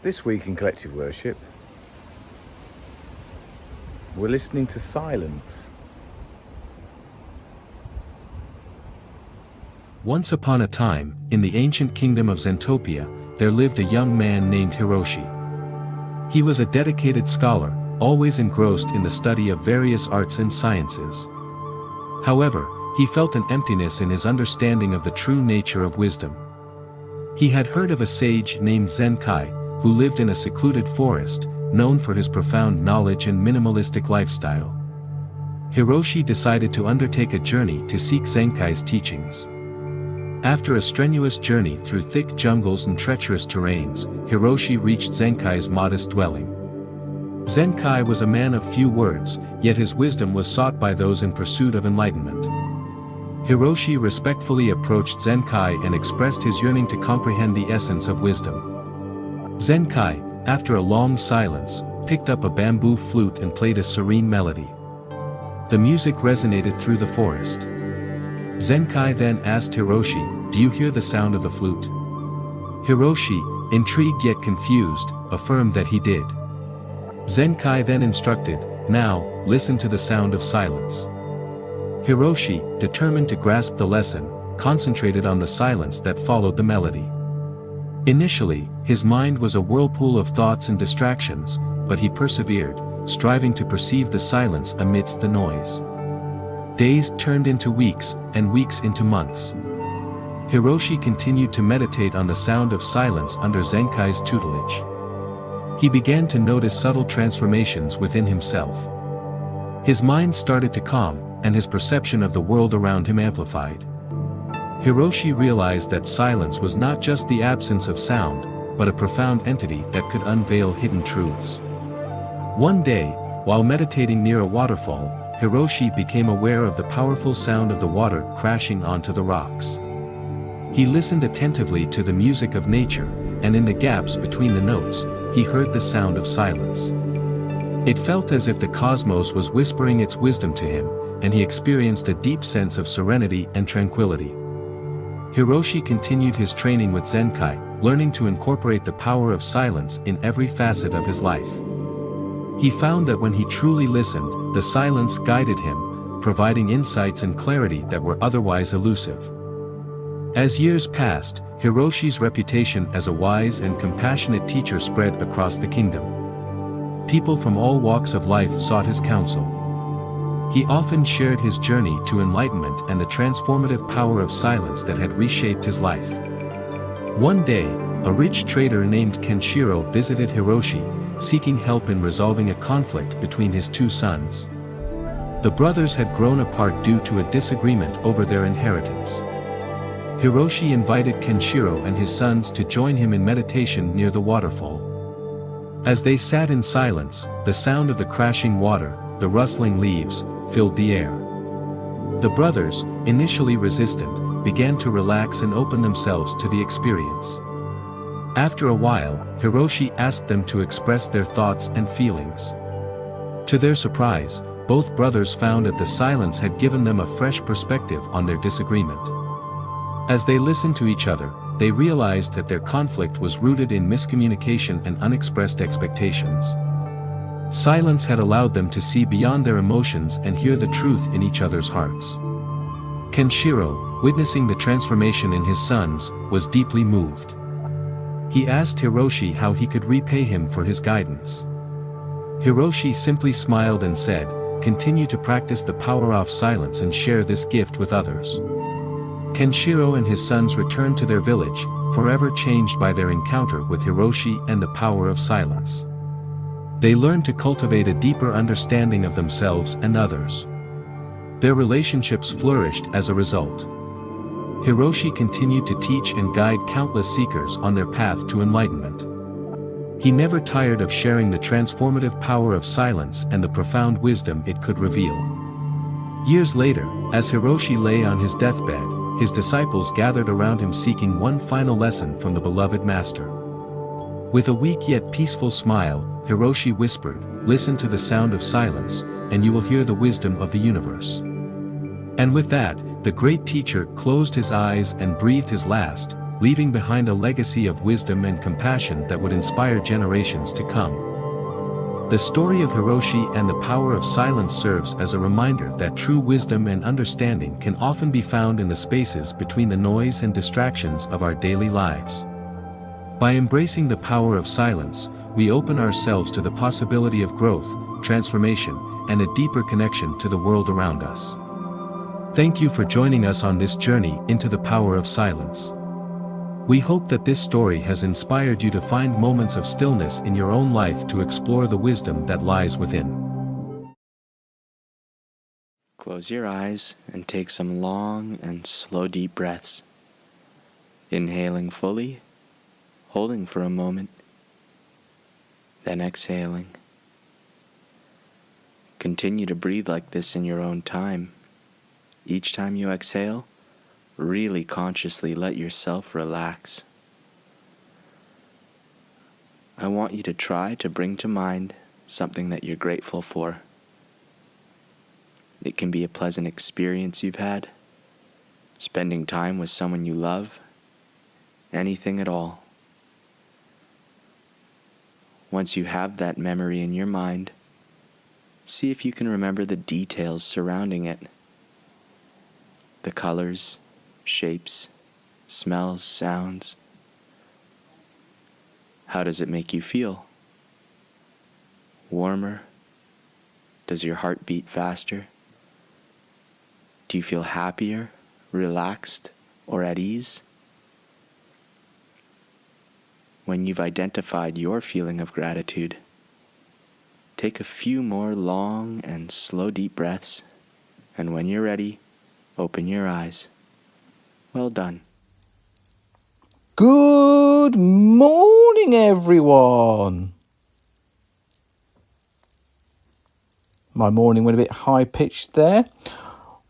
This week in Collective Worship, we're listening to silence. Once upon a time, in the ancient kingdom of Zentopia, there lived a young man named Hiroshi. He was a dedicated scholar, always engrossed in the study of various arts and sciences. However, he felt an emptiness in his understanding of the true nature of wisdom. He had heard of a sage named Zenkai, who lived in a secluded forest, known for his profound knowledge and minimalistic lifestyle. Hiroshi decided to undertake a journey to seek Zenkai's teachings. After a strenuous journey through thick jungles and treacherous terrains, Hiroshi reached Zenkai's modest dwelling. Zenkai was a man of few words, yet his wisdom was sought by those in pursuit of enlightenment. Hiroshi respectfully approached Zenkai and expressed his yearning to comprehend the essence of wisdom. Zenkai, after a long silence, picked up a bamboo flute and played a serene melody. The music resonated through the forest. Zenkai then asked Hiroshi, "Do you hear the sound of the flute?" Hiroshi, intrigued yet confused, affirmed that he did. Zenkai then instructed, "Now, listen to the sound of silence." Hiroshi, determined to grasp the lesson, concentrated on the silence that followed the melody. Initially, his mind was a whirlpool of thoughts and distractions, but he persevered, striving to perceive the silence amidst the noise. Days turned into weeks, and weeks into months. Hiroshi continued to meditate on the sound of silence under Zenkai's tutelage. He began to notice subtle transformations within himself. His mind started to calm, and his perception of the world around him amplified. Hiroshi realized that silence was not just the absence of sound, but a profound entity that could unveil hidden truths. One day, while meditating near a waterfall, Hiroshi became aware of the powerful sound of the water crashing onto the rocks. He listened attentively to the music of nature, and in the gaps between the notes, he heard the sound of silence. It felt as if the cosmos was whispering its wisdom to him, and he experienced a deep sense of serenity and tranquility. Hiroshi continued his training with Zenkai, learning to incorporate the power of silence in every facet of his life. He found that when he truly listened, the silence guided him, providing insights and clarity that were otherwise elusive. As years passed, Hiroshi's reputation as a wise and compassionate teacher spread across the kingdom. People from all walks of life sought his counsel. He often shared his journey to enlightenment and the transformative power of silence that had reshaped his life. One day, a rich trader named Kenshiro visited Hiroshi, seeking help in resolving a conflict between his two sons. The brothers had grown apart due to a disagreement over their inheritance. Hiroshi invited Kenshiro and his sons to join him in meditation near the waterfall. As they sat in silence, the sound of the crashing water, the rustling leaves, filled the air. The brothers, initially resistant, began to relax and open themselves to the experience. After a while, Hiroshi asked them to express their thoughts and feelings. To their surprise, both brothers found that the silence had given them a fresh perspective on their disagreement. As they listened to each other, they realized that their conflict was rooted in miscommunication and unexpressed expectations. Silence had allowed them to see beyond their emotions and hear the truth in each other's hearts. Kenshiro, witnessing the transformation in his sons, was deeply moved. He asked Hiroshi how he could repay him for his guidance. Hiroshi simply smiled and said, "Continue to practice the power of silence and share this gift with others." Kenshiro and his sons returned to their village, forever changed by their encounter with Hiroshi and the power of silence. They learned to cultivate a deeper understanding of themselves and others. Their relationships flourished as a result. Hiroshi continued to teach and guide countless seekers on their path to enlightenment. He never tired of sharing the transformative power of silence and the profound wisdom it could reveal. Years later, as Hiroshi lay on his deathbed, his disciples gathered around him seeking one final lesson from the beloved master. With a weak yet peaceful smile, Hiroshi whispered, "Listen to the sound of silence, and you will hear the wisdom of the universe." And with that, the great teacher closed his eyes and breathed his last, leaving behind a legacy of wisdom and compassion that would inspire generations to come. The story of Hiroshi and the power of silence serves as a reminder that true wisdom and understanding can often be found in the spaces between the noise and distractions of our daily lives. By embracing the power of silence, we open ourselves to the possibility of growth, transformation, and a deeper connection to the world around us. Thank you for joining us on this journey into the power of silence. We hope that this story has inspired you to find moments of stillness in your own life to explore the wisdom that lies within. Close your eyes and take some long and slow deep breaths. Inhaling fully, holding for a moment, then exhaling. Continue to breathe like this in your own time. Each time you exhale, really consciously let yourself relax. I want you to try to bring to mind something that you're grateful for. It can be a pleasant experience you've had, spending time with someone you love, anything at all. Once you have that memory in your mind, see if you can remember the details surrounding it. The colors, shapes, smells, sounds. How does it make you feel? Warmer? Does your heart beat faster? Do you feel happier, relaxed, or at ease? When you've identified your feeling of gratitude, take a few more long and slow deep breaths, and when you're ready, open your eyes. Well done. Good morning, everyone. My morning went a bit high-pitched there.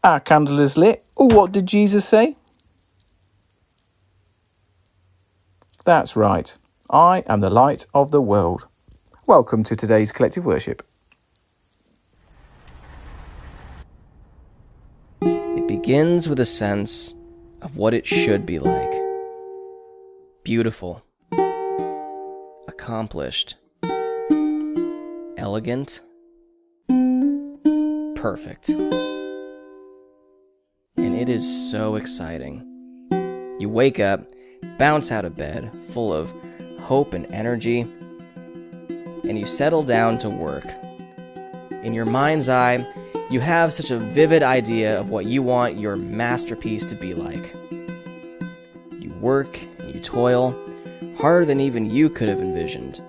Our candle is lit. Oh, what did Jesus say? That's right. I am the light of the world. Welcome to today's collective worship. It begins with a sense of what it should be like. Beautiful. Accomplished. Elegant. Perfect. And it is so exciting. You wake up, bounce out of bed, full of hope and energy, and you settle down to work. In your mind's eye, you have such a vivid idea of what you want your masterpiece to be like. You work and you toil, harder than even you could have envisioned.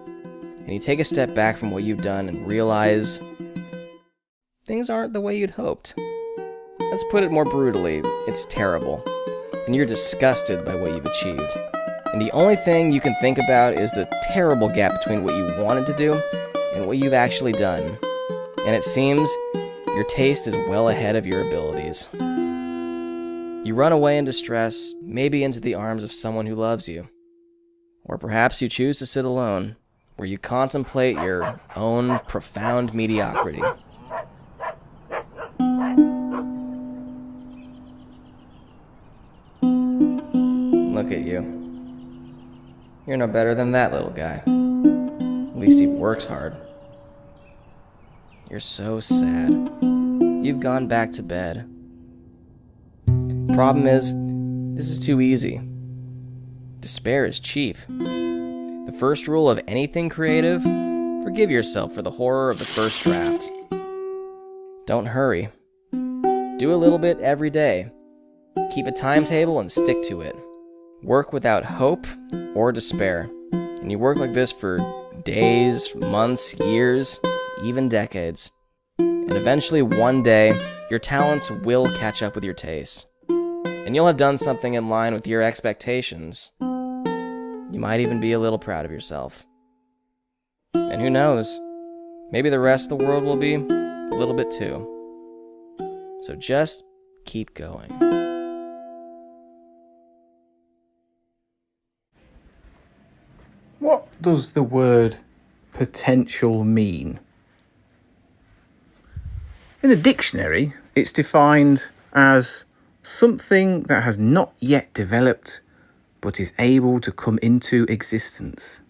And you take a step back from what you've done and realize things aren't the way you'd hoped. Let's put it more brutally, it's terrible. And you're disgusted by what you've achieved. And the only thing you can think about is the terrible gap between what you wanted to do and what you've actually done. And it seems your taste is well ahead of your abilities. You run away in distress, maybe into the arms of someone who loves you. Or perhaps you choose to sit alone, where you contemplate your own profound mediocrity. Look at you. You're no better than that little guy. At least he works hard. You're so sad. You've gone back to bed. Problem is, this is too easy. Despair is cheap. The first rule of anything creative, forgive yourself for the horror of the first draft. Don't hurry. Do a little bit every day. Keep a timetable and stick to it. Work without hope or despair. And you work like this for days, months, years, even decades. And eventually, one day, your talents will catch up with your taste. And you'll have done something in line with your expectations. You might even be a little proud of yourself. And who knows? Maybe the rest of the world will be a little bit too. So just keep going. What does the word potential mean? In the dictionary, it's defined as Something that has not yet developed, but is able to come into existence.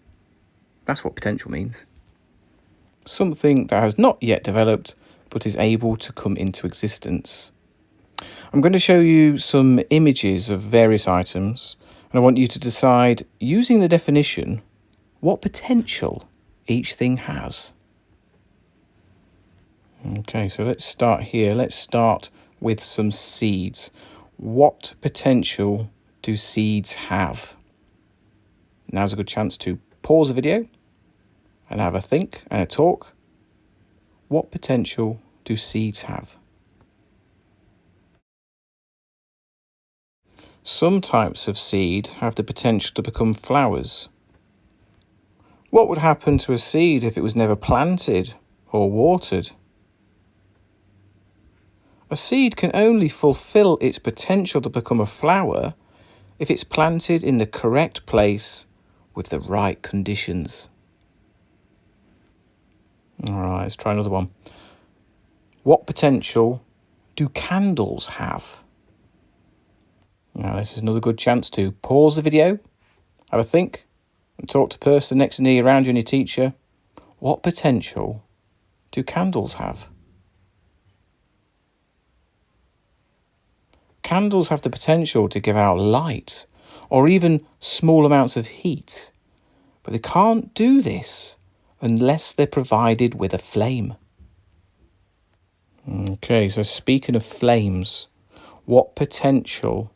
That's what potential means. Something that has not yet developed, but is able to come into existence. I'm going to show you some images of various items, and I want you to decide, using the definition, what potential each thing has. Okay, so let's start here. Let's start with some seeds. What potential do seeds have? Now's a good chance to pause the video and have a think and a talk. What potential do seeds have? Some types of seed have the potential to become flowers. What would happen to a seed if it was never planted or watered? A seed can only fulfill its potential to become a flower if it's planted in the correct place with the right conditions. All right, let's try another one. What potential do candles have? Now, this is another good chance to pause the video, have a think, and talk to the person next to you, around you, and your teacher. What potential do candles have? Candles have the potential to give out light or even small amounts of heat, but they can't do this unless they're provided with a flame. Okay, so speaking of flames, what potential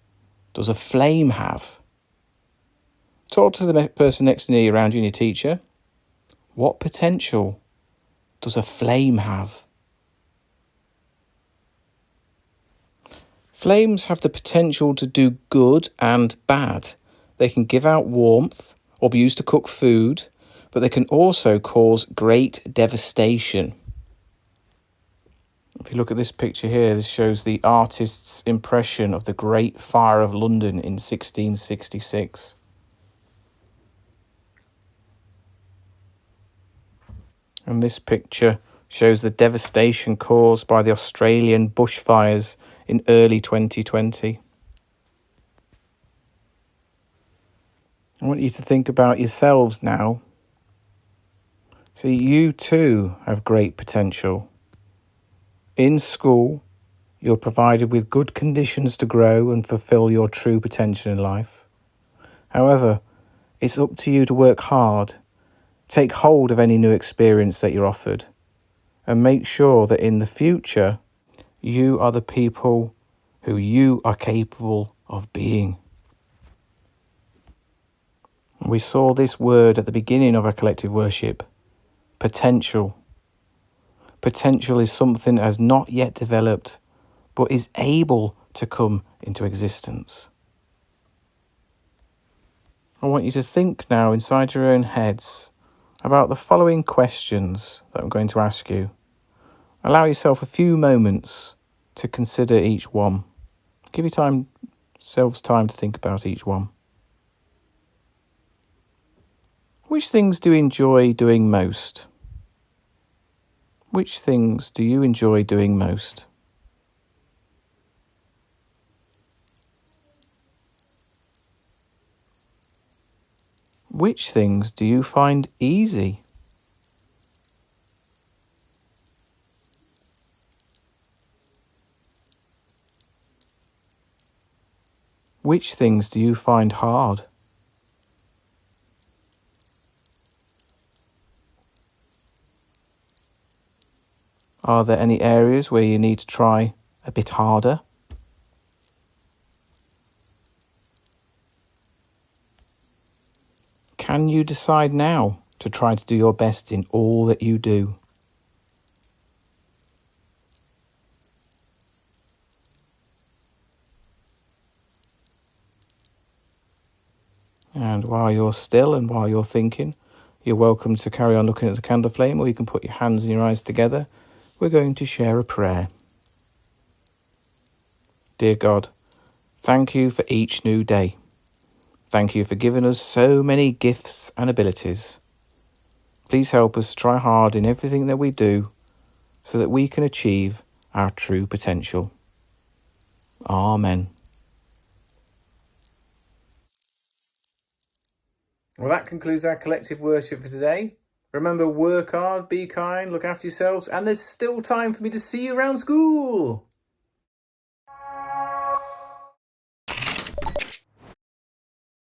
does a flame have? Talk to the person next to you, around you, and your teacher. What potential does a flame have? Flames have the potential to do good and bad. They can give out warmth or be used to cook food, but they can also cause great devastation. If you look at this picture here, this shows the artist's impression of the Great Fire of London in 1666. And this picture shows the devastation caused by the Australian bushfires in early 2020. I want you to think about yourselves now. See, you too have great potential. In school, you're provided with good conditions to grow and fulfill your true potential in life. However, it's up to you to work hard, take hold of any new experience that you're offered, and make sure that in the future, you are the people who you are capable of being. We saw this word at the beginning of our collective worship, potential. Potential is something that has not yet developed, but is able to come into existence. I want you to think now inside your own heads about the following questions that I'm going to ask you. Allow yourself a few moments to consider each one. Give yourselves time to think about each one. Which things do you enjoy doing most? Which things do you enjoy doing most? Which things do you find easy? Which things do you find hard? Are there any areas where you need to try a bit harder? Can you decide now to try to do your best in all that you do? And while you're still and while you're thinking, you're welcome to carry on looking at the candle flame, or you can put your hands and your eyes together. We're going to share a prayer. Dear God, thank you for each new day. Thank you for giving us so many gifts and abilities. Please help us try hard in everything that we do so that we can achieve our true potential. Amen. Well, that concludes our collective worship for today. Remember, work hard, be kind, look after yourselves, and there's still time for me to see you around school.